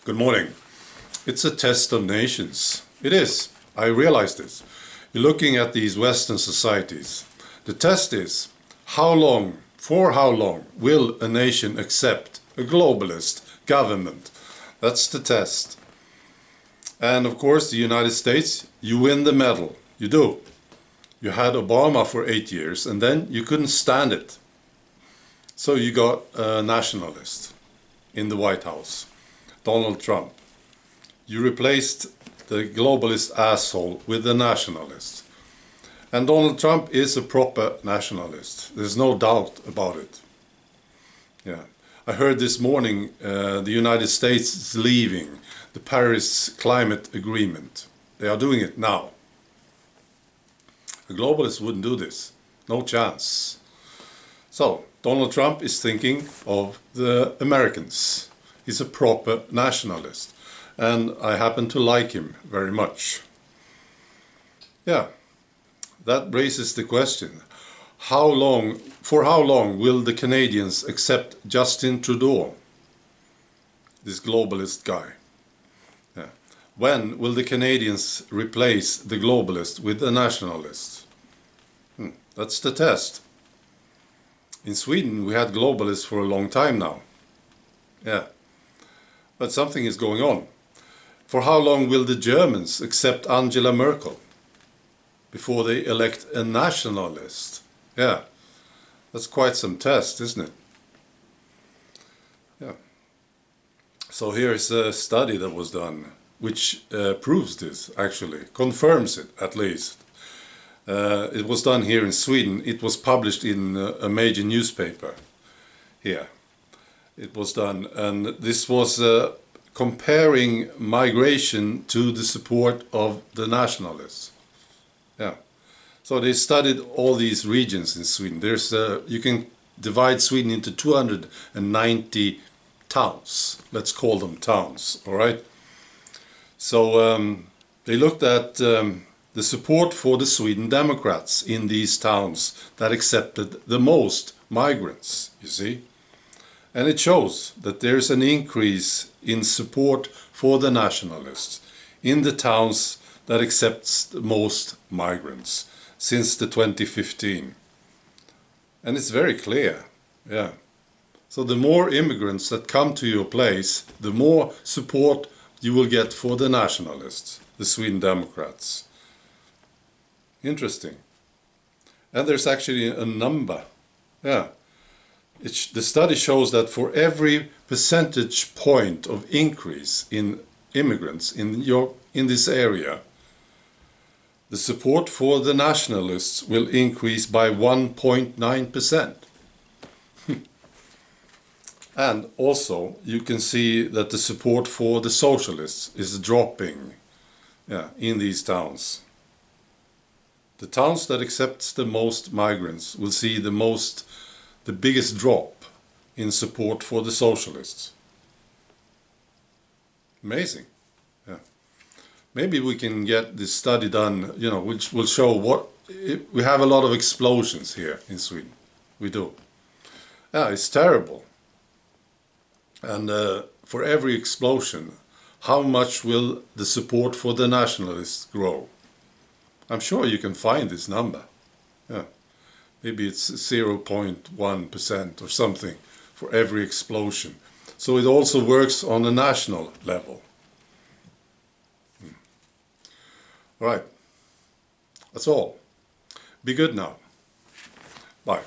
Good morning. It's a test of nations. It is. I realize this. You're looking at these Western societies. The test is, for how long will a nation accept a globalist government? That's the test. And of course, the United States, you win the medal. You do. You had Obama for 8 years and then you couldn't stand it. So you got a nationalist in the White House, Donald Trump. You replaced the globalist asshole with a nationalist. And Donald Trump is a proper nationalist. There's no doubt about it. Yeah. I heard this morning the United States is leaving the Paris Climate Agreement. They are doing it now. A globalist wouldn't do this. No chance. So, Donald Trump is thinking of the Americans. He's a proper nationalist. And I happen to like him very much. Yeah, that raises the question. For how long will the Canadians accept Justin Trudeau? This globalist guy. Yeah. When will the Canadians replace the globalist with a nationalist? That's the test. In Sweden we had globalists for a long time now. Yeah. But something is going on. For how long will the Germans accept Angela Merkel before they elect a nationalist? Yeah, that's quite some test, isn't it? Yeah. So here's a study that was done, which proves this, actually, confirms it at least. It was done here in Sweden. It was published in a major newspaper here. It was done, and this was comparing migration to the support of the nationalists. Yeah. So they studied all these regions in Sweden. You can divide Sweden into 290 towns. Let's call them towns, all right? So they looked at the support for the Sweden Democrats in these towns that accepted the most migrants, you see? And it shows that there's an increase in support for the nationalists in the towns that accepts the most migrants since the 2015. And it's very clear, yeah. So the more immigrants that come to your place, the more support you will get for the nationalists, the Sweden Democrats. Interesting. And there's actually a number, yeah. The study shows that for every percentage point of increase in immigrants in this area, the support for the nationalists will increase by 1.9%. And also you can see that the support for the socialists is dropping, yeah, in these towns. The towns that accept the most migrants will see the biggest drop in support for the socialists. Amazing. Yeah. Maybe we can get this study done, which will show we have a lot of explosions here in Sweden. We do. Yeah, it's terrible. And for every explosion, how much will the support for the nationalists grow? I'm sure you can find this number. Yeah. Maybe it's 0.1% or something for every explosion. So it also works on a national level. All right. That's all. Be good now. Bye.